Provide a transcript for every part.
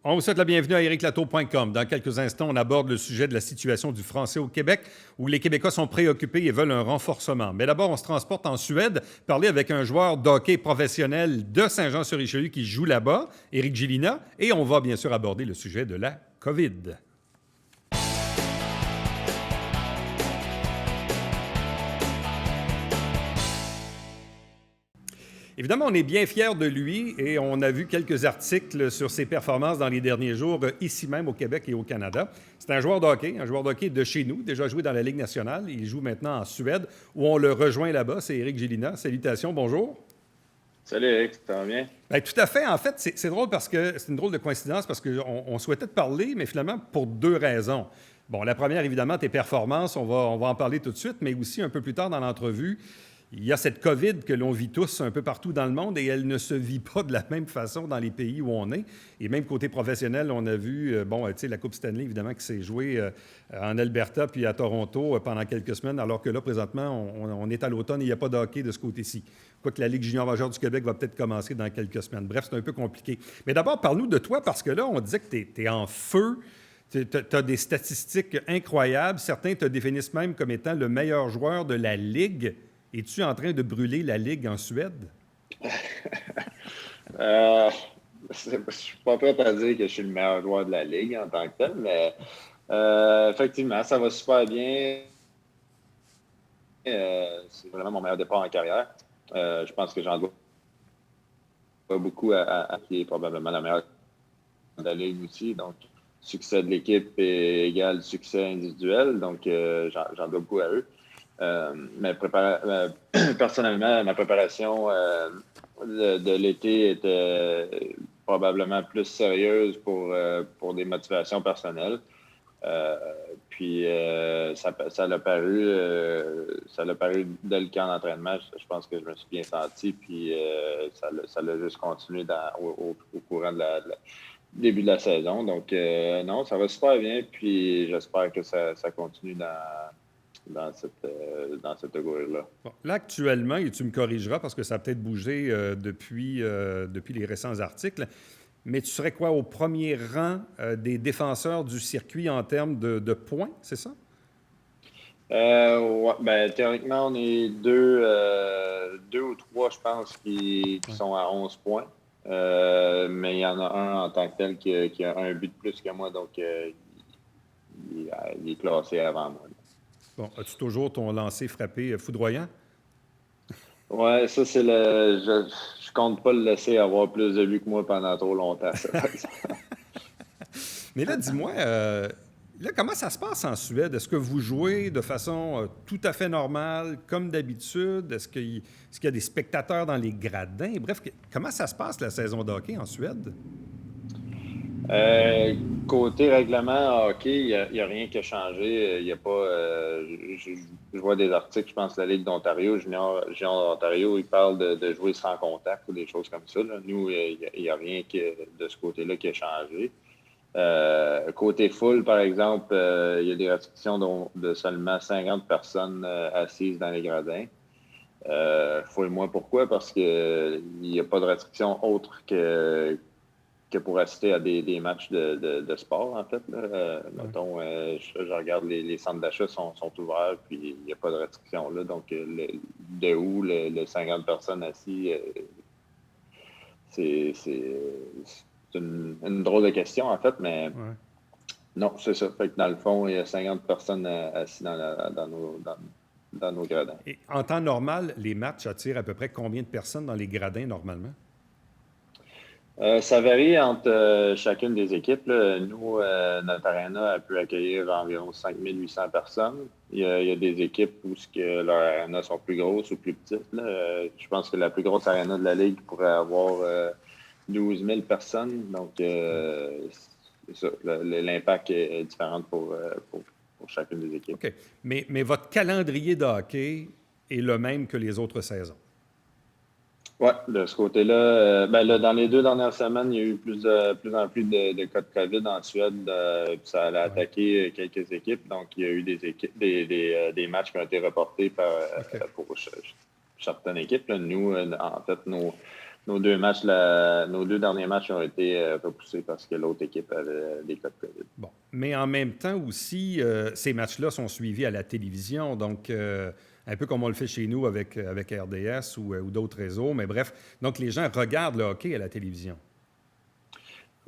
On vous souhaite la bienvenue à ericlatour.com. Dans quelques instants, on aborde le sujet de la situation du français au Québec, où les Québécois sont préoccupés et veulent un renforcement. Mais d'abord, on se transporte en Suède, parler avec un joueur d'hockey professionnel de Saint-Jean-sur-Richelieu qui joue là-bas, Éric Gélina, et on va bien sûr aborder le sujet de la COVID. Évidemment, on est bien fiers de lui et on a vu quelques articles sur ses performances dans les derniers jours, ici même au Québec et au Canada. C'est un joueur de hockey de chez nous, déjà joué dans la Ligue nationale. Il joue maintenant en Suède, où on le rejoint là-bas. C'est Éric Gélina. Salutations, bonjour. Salut Eric, ça va bien? Bien, tout à fait. En fait, c'est drôle parce que c'est une drôle de coïncidence parce qu'on souhaitait te parler, mais finalement pour deux raisons. Bon, la première, évidemment, tes performances, on va en parler tout de suite, mais aussi un peu plus tard dans l'entrevue. Il y a cette COVID que l'on vit tous un peu partout dans le monde et elle ne se vit pas de la même façon dans les pays où on est. Et même côté professionnel, on a vu, tu sais, la Coupe Stanley, évidemment, qui s'est jouée en Alberta puis à Toronto pendant quelques semaines, alors que là, présentement, on est à l'automne et il n'y a pas de hockey de ce côté-ci. Quoique la Ligue junior majeure du Québec va peut-être commencer dans quelques semaines. Bref, c'est un peu compliqué. Mais d'abord, parle-nous de toi, parce que là, on disait que tu es en feu. Tu as des statistiques incroyables. Certains te définissent même comme étant le meilleur joueur de la Ligue. Es-tu en train de brûler la Ligue en Suède? Je ne suis pas prêt à dire que je suis le meilleur joueur de la Ligue en tant que tel, mais effectivement, ça va super bien. C'est vraiment mon meilleur départ en carrière. Je pense que j'en dois pas beaucoup à qui est probablement la meilleure de la Ligue aussi. Donc, succès de l'équipe est égal succès individuel. Donc, j'en dois beaucoup à eux. Mais personnellement, ma préparation de l'été était probablement plus sérieuse pour des motivations personnelles. Puis ça l'a paru dès le camp d'entraînement. Je pense que je me suis bien senti, puis ça l'a juste continué au courant de début de la saison. Donc non, ça va super bien, puis j'espère que ça continue dans cette catégorie-là. Bon, là, actuellement, et tu me corrigeras parce que ça a peut-être bougé depuis les récents articles, mais tu serais quoi, au premier rang des défenseurs du circuit en termes de points, c'est ça? Ouais, ben, théoriquement, on est deux ou trois, je pense, qui sont à 11 points. Mais il y en a un en tant que tel qui a un but de plus que moi, donc il est classé avant moi. Bon, as-tu toujours ton lancer frappé foudroyant? Ouais, ça, c'est je compte pas le laisser avoir plus de buts que moi pendant trop longtemps, ça, par exemple. Mais là, dis-moi, là, comment ça se passe en Suède? Est-ce que vous jouez de façon tout à fait normale, comme d'habitude? Est-ce qu'il y a des spectateurs dans les gradins? Bref, comment ça se passe la saison de hockey en Suède? Côté règlement hockey, il n'y a rien qui a changé. Il y a pas. Je vois des articles, je pense, de la Ligue d'Ontario, Junior d'Ontario, ils parlent de jouer sans contact ou des choses comme ça. Là. Nous, il n'y a rien de ce côté-là qui a changé. Côté foule, par exemple, il y a des restrictions de seulement 50 personnes assises dans les gradins. Foule-moi pourquoi? Parce qu'il n'y a pas de restriction autre que pour assister à des matchs de sport, en fait. Là. Mettons, je regarde les centres d'achat sont ouverts, puis il n'y a pas de restriction là. Donc, de où le 50 personnes assises, c'est une drôle de question, en fait, mais Ouais. non, c'est ça. Fait que dans le fond, il y a 50 personnes assises dans nos gradins. Et en temps normal, les matchs attirent à peu près combien de personnes dans les gradins normalement? Ça varie entre chacune des équipes. Là. Nous, notre aréna elle peut accueillir environ 5800 personnes. Il y a des équipes où leurs arénas sont plus grosses ou plus petites. Là. Je pense que la plus grosse aréna de la Ligue pourrait avoir 12 000 personnes. Donc, c'est ça. L'impact est différent pour chacune des équipes. OK. Mais votre calendrier de hockey est le même que les autres saisons? Oui, de ce côté-là, là, dans les 2 dernières semaines, il y a eu plus en plus de cas de COVID en Suède. Puis ça allait attaquer quelques équipes. Donc, il y a eu des matchs qui ont été reportés OK. pour certaines équipes. Là. Nous, en fait, nos 2 derniers matchs ont été repoussés parce que l'autre équipe avait des cas de COVID. Bon. Mais en même temps aussi, ces matchs-là sont suivis à la télévision, donc un peu comme on le fait chez nous avec RDS ou d'autres réseaux. Mais bref, donc les gens regardent le hockey à la télévision.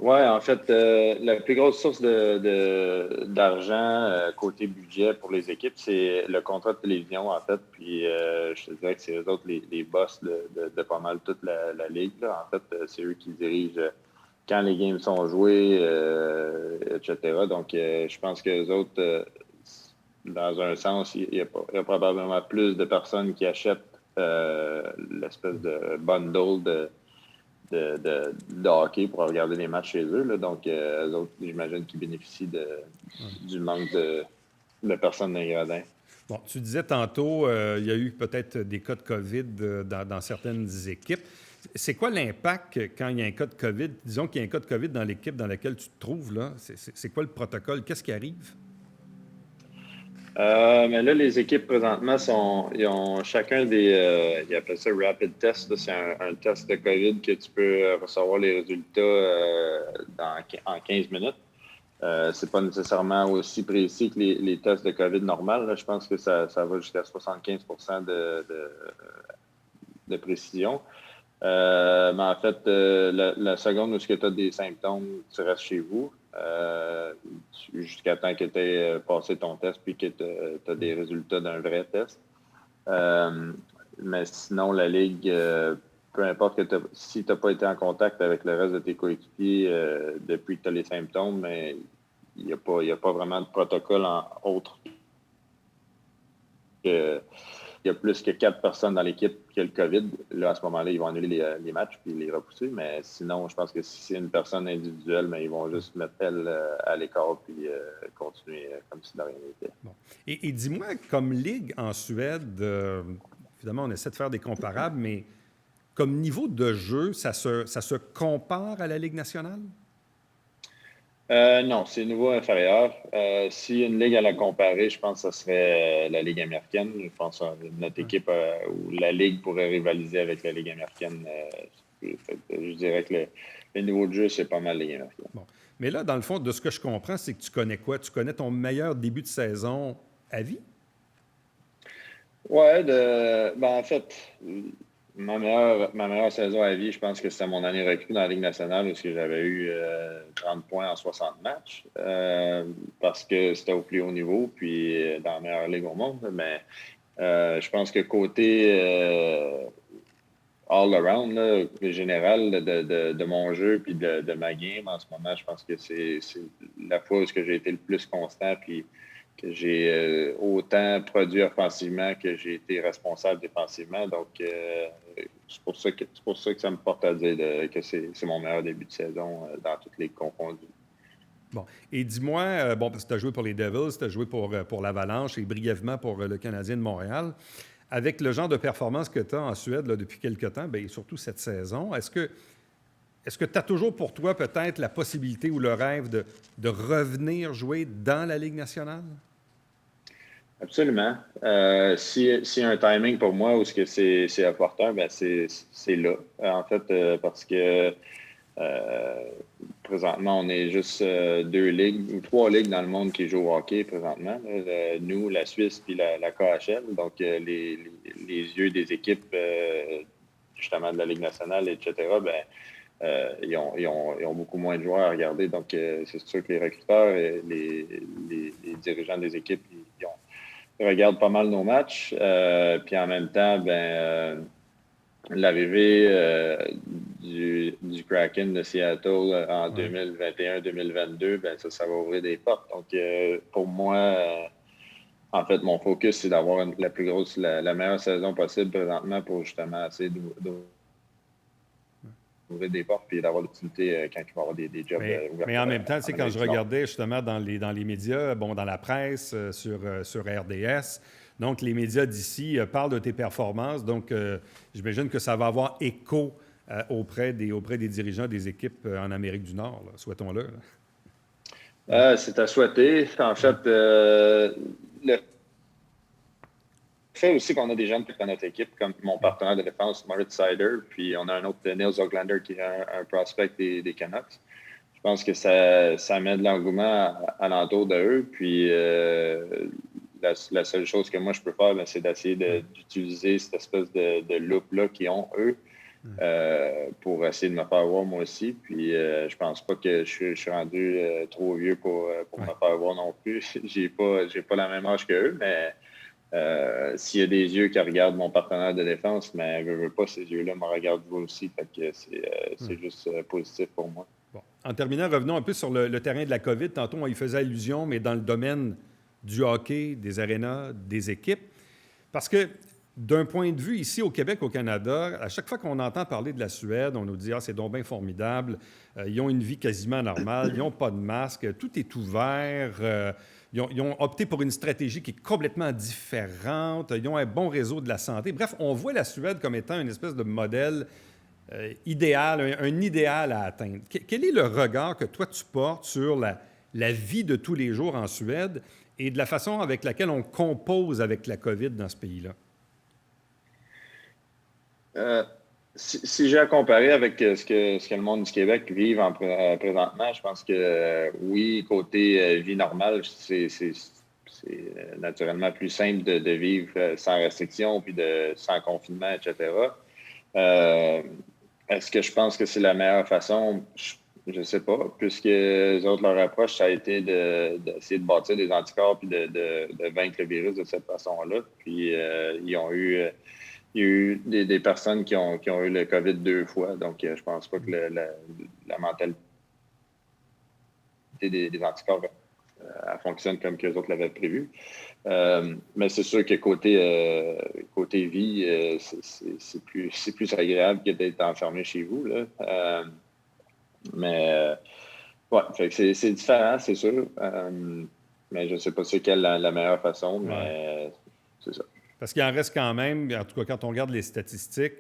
Oui, en fait, la plus grosse source d'argent côté budget pour les équipes, c'est le contrat de télévision, en fait. Puis, je te dirais que c'est eux autres les boss de pas mal toute la ligue, là. En fait, c'est eux qui dirigent quand les games sont joués, etc. Donc, je pense que les autres, dans un sens, il y a probablement plus de personnes qui achètent l'espèce de bundle de hockey pour regarder les matchs chez eux. Là. Donc, eux autres, j'imagine qu'ils bénéficient du manque de personnes dans les gradins. Bon, tu disais tantôt, il y a eu peut-être des cas de COVID dans certaines équipes. C'est quoi l'impact quand il y a un cas de COVID? Disons qu'il y a un cas de COVID dans l'équipe dans laquelle tu te trouves, là. C'est quoi le protocole? Qu'est-ce qui arrive? Mais là, les équipes présentement ils ont chacun ils appellent ça rapid test. C'est un test de COVID que tu peux recevoir les résultats en 15 minutes. C'est pas nécessairement aussi précis que les tests de COVID normales. Là. Je pense que ça va jusqu'à 75 de précision. Mais en fait, la seconde où tu as des symptômes, tu restes chez vous jusqu'à temps que tu aies passé ton test puis que tu as des résultats d'un vrai test. Mais sinon, la Ligue, peu importe si tu n'as pas été en contact avec le reste de tes coéquipiers depuis que tu as les symptômes, mais il n'y a pas vraiment de protocole autre que. Il y a plus que 4 personnes dans l'équipe qui ont le COVID. Là, à ce moment-là, ils vont annuler les matchs puis les repousser. Mais sinon, je pense que si c'est une personne individuelle, mais ils vont juste mettre elle à l'écart puis continuer comme si de rien n'était. Bon. Et dis-moi, comme ligue en Suède, évidemment, on essaie de faire des comparables, mais comme niveau de jeu, ça se compare à la Ligue nationale? Non, c'est niveau inférieur. Si une ligue à la comparer, je pense que ce serait la Ligue américaine. Je pense que notre équipe ou la Ligue pourrait rivaliser avec la Ligue américaine. Je dirais que le niveau de jeu, c'est pas mal la Ligue américaine. Bon. Mais là, dans le fond, de ce que je comprends, c'est que tu connais quoi? Tu connais ton meilleur début de saison à vie? Oui, en fait, ma meilleure saison à vie, je pense que c'était mon année recrue dans la Ligue nationale où j'avais eu 30 points en 60 matchs parce que c'était au plus haut niveau, puis dans la meilleure ligue au monde. Mais je pense que côté all-around, le général de mon jeu puis de ma game en ce moment, je pense que c'est la fois où j'ai été le plus constant puis que j'ai autant produit offensivement que j'ai été responsable défensivement. Donc, c'est pour ça que ça me porte à dire que c'est mon meilleur début de saison dans toutes les confondues. Bon. Et dis-moi, parce que tu as joué pour les Devils, tu as joué pour l'Avalanche et brièvement pour le Canadien de Montréal. Avec le genre de performance que tu as en Suède là, depuis quelque temps, bien, surtout cette saison, est-ce que tu as toujours pour toi peut-être la possibilité ou le rêve de revenir jouer dans la Ligue nationale? Absolument. S'il y a un timing pour moi où c'est opportun, ben c'est là. En fait, parce que présentement, on est juste 2 ligues ou 3 ligues dans le monde qui jouent au hockey présentement. Nous, la Suisse puis la KHL. Donc, les yeux des équipes justement de la Ligue nationale, etc., ben, ils ont beaucoup moins de joueurs à regarder. Donc, c'est sûr que les recruteurs et les dirigeants des équipes, ils regardent pas mal nos matchs. Puis en même temps, l'arrivée du Kraken de Seattle en 2021-2022, ça va ouvrir des portes. Donc, pour moi, en fait, mon focus, c'est d'avoir la meilleure saison possible présentement pour justement essayer d'ouvrir des portes et d'avoir l'utilité quand il va y avoir des jobs ouverts. Mais en même temps, quand je regardais justement dans les médias, dans la presse, sur RDS, donc les médias d'ici parlent de tes performances. Donc, j'imagine que ça va avoir écho auprès des dirigeants des équipes en Amérique du Nord, là, souhaitons-le. C'est à souhaiter. En fait, le fait aussi qu'on a des jeunes dans notre équipe, comme mon partenaire de défense, Moritz Seider, puis on a un autre, Nils Oglander, qui est un prospect des Canucks. Je pense que ça met de l'engouement alentour d'eux. Puis la seule chose que moi je peux faire, c'est d'essayer d'utiliser cette espèce de loop-là qu'ils ont, eux, pour essayer de me faire voir moi aussi. Puis je pense pas que je suis rendu trop vieux pour me faire voir non plus. J'ai pas la même âge qu'eux, mais s'il y a des yeux qui regardent mon partenaire de défense, mais je veux pas, ces yeux-là me regardent vous aussi. Fait que c'est juste positif pour moi. Bon. En terminant, revenons un peu sur le terrain de la COVID. Tantôt, on y faisait allusion, mais dans le domaine du hockey, des arénas, des équipes. Parce que d'un point de vue ici au Québec, au Canada, à chaque fois qu'on entend parler de la Suède, on nous dit « Ah, c'est donc bien formidable, ils ont une vie quasiment normale, ils n'ont pas de masque, tout est ouvert, ils ont opté pour une stratégie qui est complètement différente, ils ont un bon réseau de la santé. » Bref, on voit la Suède comme étant une espèce de modèle idéal, un idéal à atteindre. Quel est le regard que toi, tu portes sur la vie de tous les jours en Suède et de la façon avec laquelle on compose avec la COVID dans ce pays-là? Si j'ai à comparer avec ce que le monde du Québec vit présentement, je pense que oui, côté vie normale, c'est naturellement plus simple de vivre sans restriction puis sans confinement, etc. Est-ce que je pense que c'est la meilleure façon? Je ne sais pas, puisque les autres, leur approche, ça a été d'essayer de bâtir des anticorps puis de vaincre le virus de cette façon-là. Puis il y a eu des personnes qui ont eu le COVID 2 fois, donc je pense pas que la mentalité des anticorps elle fonctionne comme que les autres l'avaient prévu. Mais c'est sûr que côté vie, c'est plus agréable que d'être enfermé chez vous, là. Mais ouais, c'est différent, c'est sûr. Mais je ne sais pas c'est quelle la meilleure façon, mais c'est ça. Parce qu'il en reste quand même, en tout cas quand on regarde les statistiques,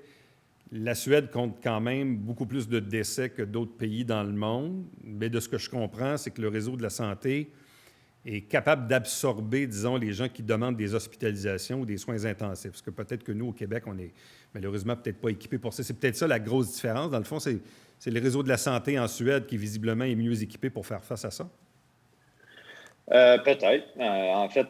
la Suède compte quand même beaucoup plus de décès que d'autres pays dans le monde. Mais de ce que je comprends, c'est que le réseau de la santé est capable d'absorber, disons, les gens qui demandent des hospitalisations ou des soins intensifs. Parce que peut-être que nous, au Québec, on n'est malheureusement peut-être pas équipés pour ça. C'est peut-être ça la grosse différence. Dans le fond, c'est le réseau de la santé en Suède qui, visiblement, est mieux équipé pour faire face à ça? Peut-être. En fait,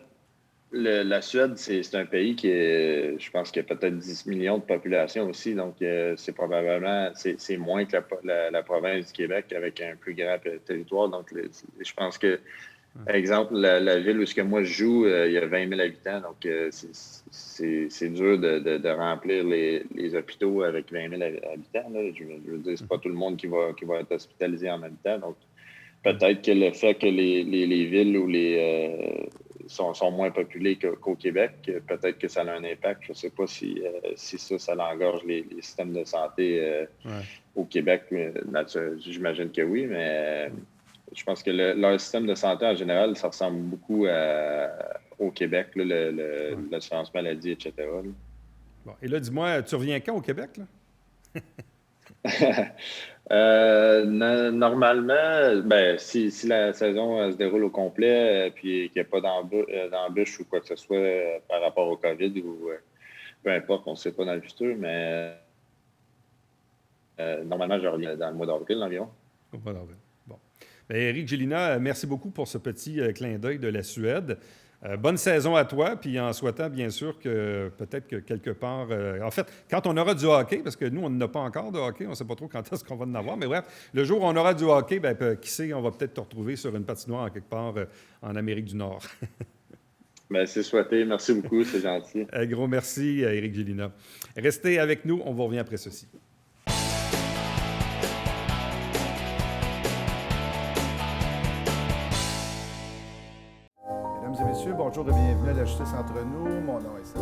la Suède, c'est un pays je pense qu'il y a peut-être 10 millions de population aussi. Donc, c'est probablement, c'est moins que la province du Québec avec un plus grand territoire. Donc, je pense que, par exemple, la ville où moi je joue, il y a 20 000 habitants. Donc, c'est dur de remplir les hôpitaux avec 20 000 habitants. Là. Je veux dire, c'est pas tout le monde qui va être hospitalisé en même temps. Donc, peut-être que le fait que les villes où sont moins peuplées qu'au Québec, peut-être que ça a un impact. Je ne sais pas si ça l'engorge les systèmes de santé au Québec. J'imagine que oui, mais je pense que leur système de santé en général, ça ressemble beaucoup au Québec, l'assurance maladie, etc. Là. Bon. Et là, dis-moi, tu reviens quand au Québec, là? Normalement, si la saison se déroule au complet, puis qu'il n'y a pas d'embûche ou quoi que ce soit par rapport au COVID ou peu importe, on ne sait pas dans le futur, mais normalement, je reviens dans le mois d'avril environ. Au mois d'avril. Bon. Bien, Éric Gélina, merci beaucoup pour ce petit clin d'œil de la Suède. Bonne saison à toi, puis en souhaitant bien sûr que peut-être que quelque part... en fait, quand on aura du hockey, parce que nous, on n'a pas encore de hockey, on ne sait pas trop quand est-ce qu'on va en avoir, mais bref, le jour où on aura du hockey, bien, qui sait, on va peut-être te retrouver sur une patinoire en quelque part en Amérique du Nord. Bien, c'est souhaité. Merci beaucoup, c'est gentil. Un gros merci, Éric Gélina. Restez avec nous, on vous revient après ceci. Mesdames et messieurs, bonjour et bienvenue à la Justice entre nous. Mon nom est Seth.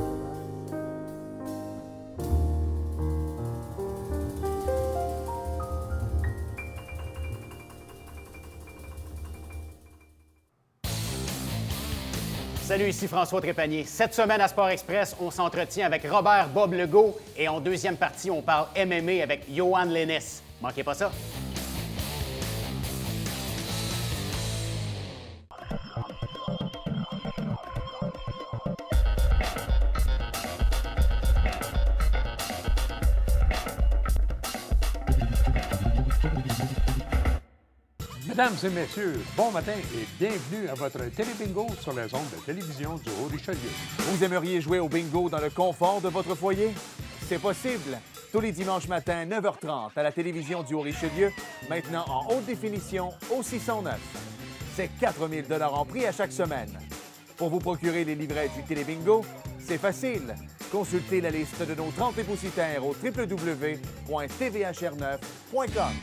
Salut, ici François Trépanier. Cette semaine à Sport Express, on s'entretient avec Robert Bob Legault et en deuxième partie, on parle MMA avec Johan Lennes. Manquez pas ça. Mesdames et messieurs, bon matin et bienvenue à votre télébingo sur les ondes de télévision du Haut-Richelieu. Vous aimeriez jouer au bingo dans le confort de votre foyer? C'est possible. Tous les dimanches matins, 9h30, à la télévision du Haut-Richelieu, maintenant en haute définition au 609. C'est 4 000 en prix à chaque semaine. Pour vous procurer les livrets du télébingo, c'est facile. Consultez la liste de nos 30 dépositaires au www.tvhr9.com.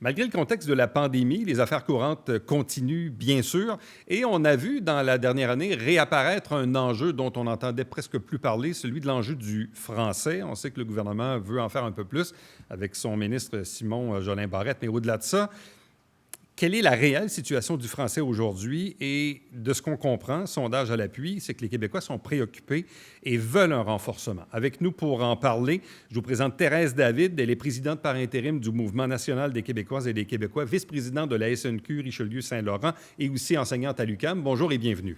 Malgré le contexte de la pandémie, les affaires courantes continuent, bien sûr, et on a vu dans la dernière année réapparaître un enjeu dont on n'entendait presque plus parler, celui de l'enjeu du français. On sait que le gouvernement veut en faire un peu plus avec son ministre Simon Jolin Barrette, mais au-delà de ça, quelle est la réelle situation du français aujourd'hui? Et de ce qu'on comprend, sondage à l'appui, c'est que les Québécois sont préoccupés et veulent un renforcement. Avec nous pour en parler, je vous présente Thérèse David. Elle est présidente par intérim du Mouvement national des Québécoises et des Québécois, vice-présidente de la SNQ Richelieu-Saint-Laurent et aussi enseignante à l'UQAM. Bonjour et bienvenue.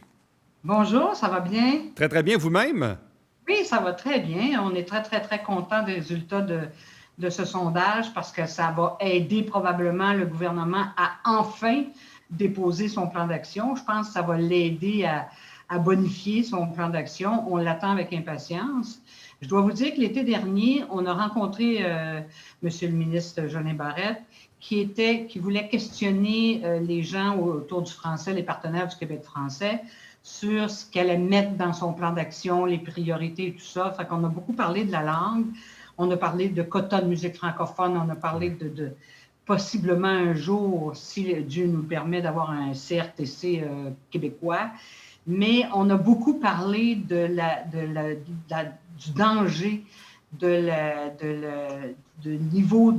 Bonjour, ça va bien? Très, très bien. Vous-même? Oui, ça va très bien. On est très, très, très contents des résultats de ce sondage parce que ça va aider probablement le gouvernement à enfin déposer son plan d'action. Je pense que ça va l'aider à bonifier son plan d'action. On l'attend avec impatience. Je dois vous dire que l'été dernier, on a rencontré Monsieur le ministre Jolin Barrette qui voulait questionner les gens autour du français, les partenaires du Québec français, sur ce qu'elle allait mettre dans son plan d'action, les priorités et tout ça. Fait qu'on a beaucoup parlé de la langue. On a parlé de quotas de musique francophone, on a parlé de possiblement un jour, si Dieu nous permet d'avoir un CRTC québécois, mais on a beaucoup parlé du danger de niveau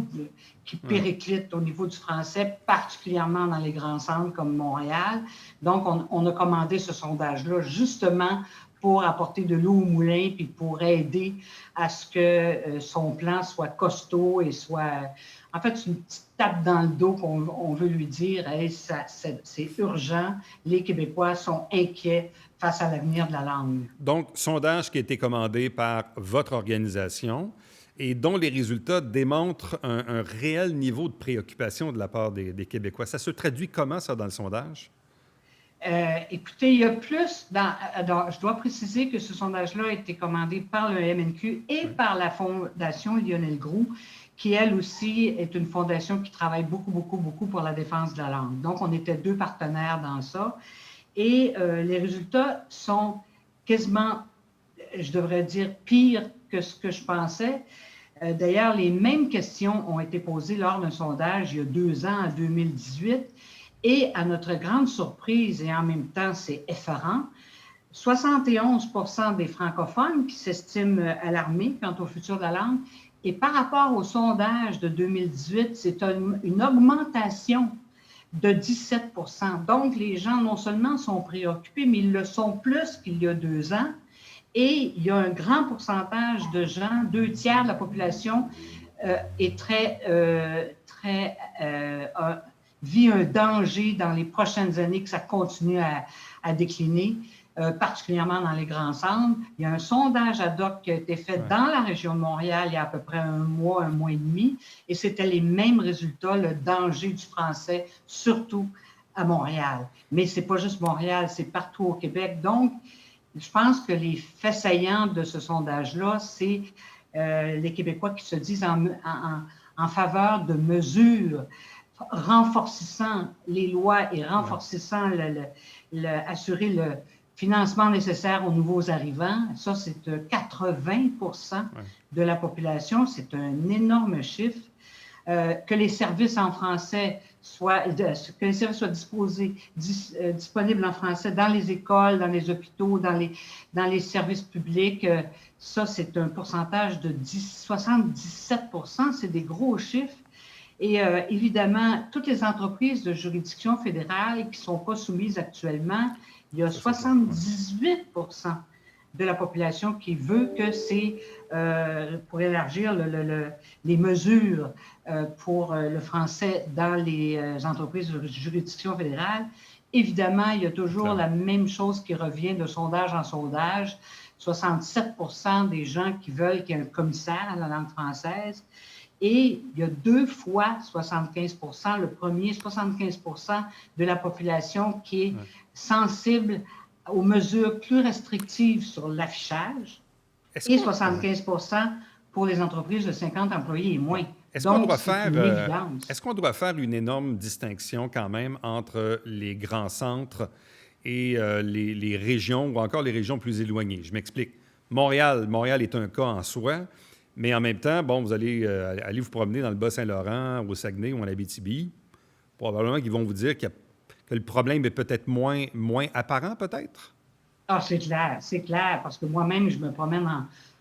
qui périclite au niveau du français, particulièrement dans les grands centres comme Montréal. Donc, on a commandé ce sondage-là justement pour apporter de l'eau au moulin, puis pour aider à ce que son plan soit costaud et soit... En fait, c'est une petite tape dans le dos qu'on veut lui dire hey, c'est urgent, les Québécois sont inquiets face à l'avenir de la langue. Donc, sondage qui a été commandé par votre organisation et dont les résultats démontrent un réel niveau de préoccupation de la part des Québécois. Ça se traduit comment, ça, dans le sondage? Écoutez, il y a plus je dois préciser que ce sondage-là a été commandé par le MNQ et par la Fondation Lionel Groulx, qui, elle aussi, est une fondation qui travaille beaucoup, beaucoup, beaucoup pour la défense de la langue. Donc, on était deux partenaires dans ça. Et les résultats sont quasiment, je devrais dire, pires que ce que je pensais. D'ailleurs, les mêmes questions ont été posées lors d'un sondage il y a 2 ans, en 2018. Et à notre grande surprise, et en même temps, c'est effarant, 71% des francophones qui s'estiment alarmés quant au futur de la langue. Et par rapport au sondage de 2018, c'est une augmentation de 17%. Donc, les gens non seulement sont préoccupés, mais ils le sont plus qu'il y a 2 ans. Et il y a un grand pourcentage de gens, 2/3 de la population, vit un danger dans les prochaines années que ça continue à décliner, particulièrement dans les grands centres. Il y a un sondage ad hoc qui a été fait dans la région de Montréal il y a à peu près 1 mois et demi, et c'était les mêmes résultats, le danger du français, surtout à Montréal. Mais ce n'est pas juste Montréal, c'est partout au Québec. Donc, je pense que les faits saillants de ce sondage-là, c'est les Québécois qui se disent en faveur de mesures renforçant les lois et renforçant assurer le financement nécessaire aux nouveaux arrivants. Ça, c'est 80% de la population. C'est un énorme chiffre. Que les services en français soient disponibles en français dans les écoles, dans les hôpitaux, dans les services publics. Ça, c'est un pourcentage de 77%. C'est des gros chiffres. Et évidemment, toutes les entreprises de juridiction fédérale qui ne sont pas soumises actuellement, il y a 78% de la population qui veut que c'est pour élargir les mesures pour le français dans les entreprises de juridiction fédérale. Évidemment, il y a toujours la même chose qui revient de sondage en sondage. 67 des gens qui veulent qu'il y ait un commissaire à la langue française. Et il y a 2 fois 75 le premier, 75 de la population qui est sensible aux mesures plus restrictives sur l'affichage et 75 pour les entreprises de 50 employés et moins. Est-ce qu'on doit faire une énorme distinction quand même entre les grands centres et les régions ou encore les régions plus éloignées? Je m'explique. Montréal est un cas en soi, mais en même temps, bon, vous allez aller vous promener dans le Bas-Saint-Laurent, au Saguenay ou en Abitibi, probablement qu'ils vont vous dire que le problème est peut-être moins apparent, peut-être? Ah, c'est clair, parce que moi-même, je me promène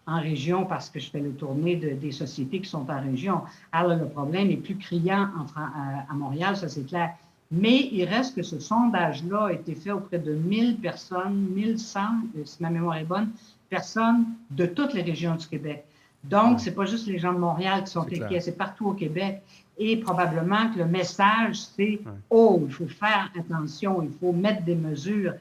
en région parce que je fais le tournée des sociétés qui sont en région. Alors, le problème est plus criant à Montréal, ça c'est clair. Mais il reste que ce sondage-là a été fait auprès de 1000 personnes, 1100, si ma mémoire est bonne, personnes de toutes les régions du Québec. Donc, c'est pas juste les gens de Montréal qui sont inquiets, c'est partout au Québec. Et probablement que le message, c'est « Oh, il faut faire attention, il faut mettre des mesures ».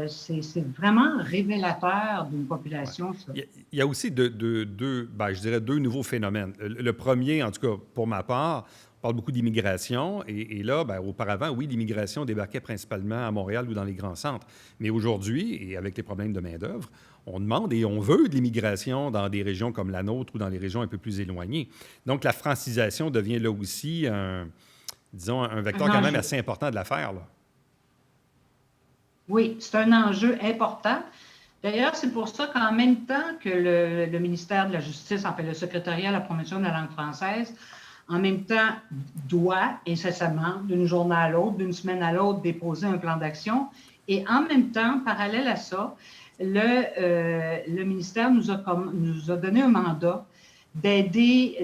C'est vraiment révélateur d'une population, ça. Il y a aussi je dirais deux nouveaux phénomènes. Le premier, en tout cas pour ma part, on parle beaucoup d'immigration. Et là, auparavant, oui, l'immigration débarquait principalement à Montréal ou dans les grands centres. Mais aujourd'hui, et avec les problèmes de main-d'œuvre, on demande et on veut de l'immigration dans des régions comme la nôtre ou dans les régions un peu plus éloignées. Donc, la francisation devient là aussi un vecteur quand même assez important de l'affaire, là. Oui, c'est un enjeu important. D'ailleurs, c'est pour ça qu'en même temps que le ministère de la Justice, en fait, le secrétariat à la promotion de la langue française, en même temps, doit incessamment, d'une journée à l'autre, d'une semaine à l'autre, déposer un plan d'action. Et en même temps, parallèle à ça, le ministère nous a donné un mandat d'aider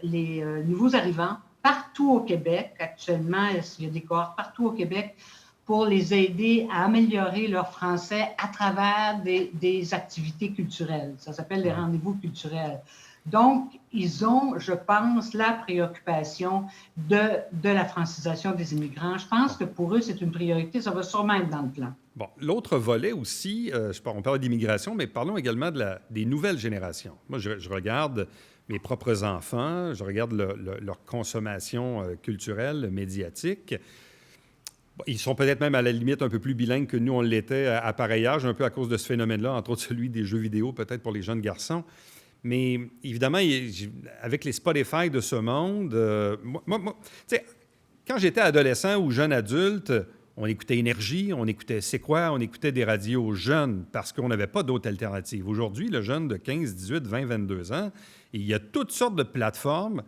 les nouveaux arrivants partout au Québec. Actuellement, il y a des cohortes partout au Québec pour les aider à améliorer leur français à travers des activités culturelles. Ça s'appelle les rendez-vous culturels. Donc, ils ont, je pense, la préoccupation de la francisation des immigrants. Je pense que pour eux, c'est une priorité. Ça va sûrement être dans le plan. Bon, l'autre volet aussi, on parle d'immigration, mais parlons également des nouvelles générations. Moi, je regarde mes propres enfants, je regarde leur consommation culturelle, médiatique. Bon, ils sont peut-être même à la limite un peu plus bilingues que nous, on l'était à pareil âge, un peu à cause de ce phénomène-là, entre autres celui des jeux vidéo, peut-être pour les jeunes garçons. Mais évidemment, avec les Spotify de ce monde, quand j'étais adolescent ou jeune adulte, on écoutait Énergie, on écoutait C'est quoi, on écoutait des radios jeunes parce qu'on n'avait pas d'autres alternatives. Aujourd'hui, le jeune de 15, 18, 20, 22 ans, il y a toutes sortes de plateformes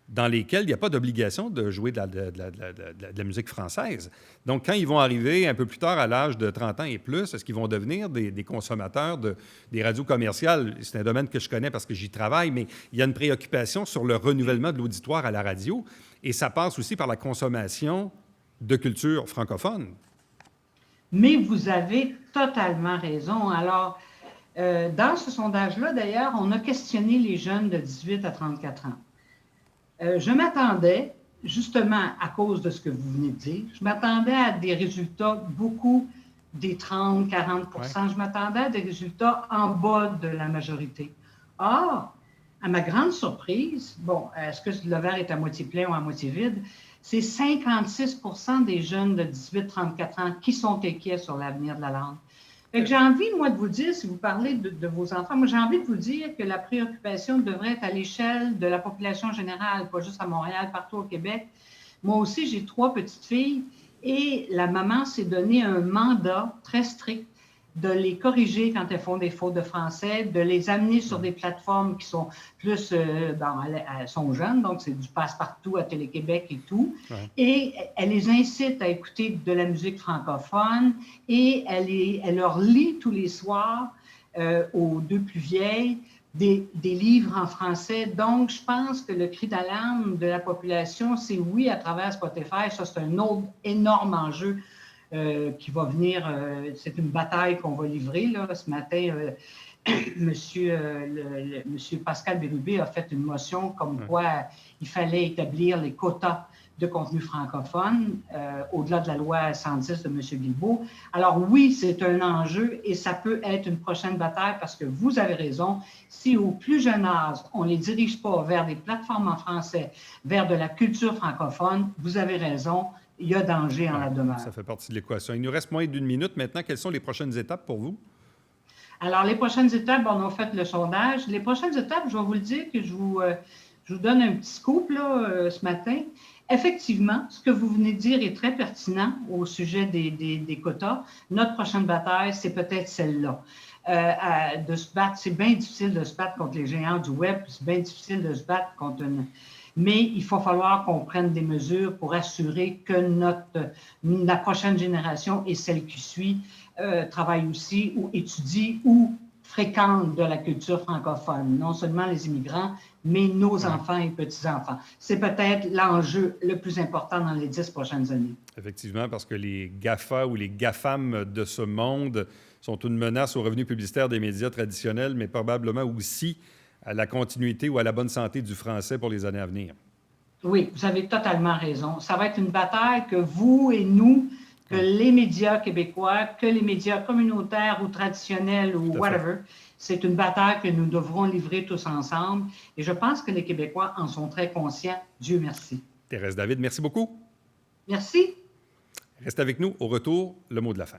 dans lesquelles il n'y a pas d'obligation de jouer de la musique française. Donc, quand ils vont arriver un peu plus tard, à l'âge de 30 ans et plus, est-ce qu'ils vont devenir des consommateurs des radios commerciales? C'est un domaine que je connais parce que j'y travaille, mais il y a une préoccupation sur le renouvellement de l'auditoire à la radio, et ça passe aussi par la consommation de culture francophone. Mais vous avez totalement raison. Alors, dans ce sondage-là, d'ailleurs, on a questionné les jeunes de 18 à 34 ans. Je m'attendais, justement à cause de ce que vous venez de dire, je m'attendais à des résultats beaucoup des 30, 40 %. Je m'attendais à des résultats en bas de la majorité. Or, à ma grande surprise, bon, est-ce que le verre est à moitié plein ou à moitié vide? C'est 56 % des jeunes de 18-34 ans qui sont inquiets sur l'avenir de la langue. Fait que j'ai envie, moi, de vous dire, si vous parlez de vos enfants, moi, j'ai envie de vous dire que la préoccupation devrait être à l'échelle de la population générale, pas juste à Montréal, partout au Québec. Moi aussi, j'ai 3 petites filles et la maman s'est donné un mandat très strict de les corriger quand elles font des fautes de français, de les amener sur des plateformes qui sont plus... elles sont jeunes, donc c'est du passe-partout à Télé-Québec et tout. Ouais. Et elle les incite à écouter de la musique francophone et elle leur lit tous les soirs, aux 2 plus vieilles, des livres en français. Donc, je pense que le cri d'alarme de la population, c'est oui, à travers Spotify, ça c'est un autre énorme enjeu qui va venir, c'est une bataille qu'on va livrer. Là. Ce matin, Monsieur Pascal Bérubé a fait une motion comme quoi il fallait établir les quotas de contenu francophone, au-delà de la loi 110 de M. Guilbeault. Alors oui, c'est un enjeu et ça peut être une prochaine bataille parce que vous avez raison, si au plus jeune âge, on ne les dirige pas vers des plateformes en français, vers de la culture francophone, vous avez raison, il y a danger en la demeure. Ça fait partie de l'équation. Il nous reste moins d'une minute maintenant. Quelles sont les prochaines étapes pour vous? Alors, les prochaines étapes, on a fait le sondage. Les prochaines étapes, je vais vous le dire que je vous donne un petit scoop là, ce matin. Effectivement, ce que vous venez de dire est très pertinent au sujet des quotas. Notre prochaine bataille, c'est peut-être celle-là. De se battre, c'est bien difficile de se battre contre les géants du web, c'est bien difficile de se battre contre une... Mais il va falloir qu'on prenne des mesures pour assurer que la prochaine génération et celle qui suit travaille aussi ou étudie ou fréquente de la culture francophone. Non seulement les immigrants, mais nos enfants et petits-enfants. C'est peut-être l'enjeu le plus important dans les 10 prochaines années. Effectivement, parce que les GAFA ou les GAFAM de ce monde sont une menace aux revenus publicitaires des médias traditionnels, mais probablement aussi à la continuité ou à la bonne santé du français pour les années à venir. Oui, vous avez totalement raison. Ça va être une bataille que vous et nous, que les médias québécois, que les médias communautaires ou traditionnels ou whatever, c'est une bataille que nous devrons livrer tous ensemble. Et je pense que les Québécois en sont très conscients. Dieu merci. Thérèse David, merci beaucoup. Merci. Reste avec nous. Au retour, le mot de la fin.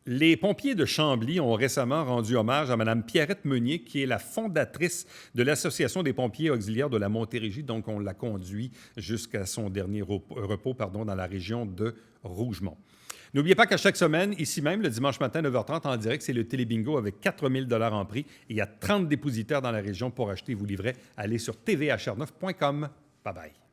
Les pompiers de Chambly ont récemment rendu hommage à Mme Pierrette Meunier, qui est la fondatrice de l'Association des pompiers auxiliaires de la Montérégie. Donc, on l'a conduit jusqu'à son dernier repos dans la région de Rougemont. N'oubliez pas qu'à chaque semaine, ici même, le dimanche matin, 9h30, en direct, c'est le Télébingo avec 4 000 $ en prix. Et il y a 30 dépositaires dans la région pour acheter et vous livrer. Allez sur tvhr9.com. Bye-bye.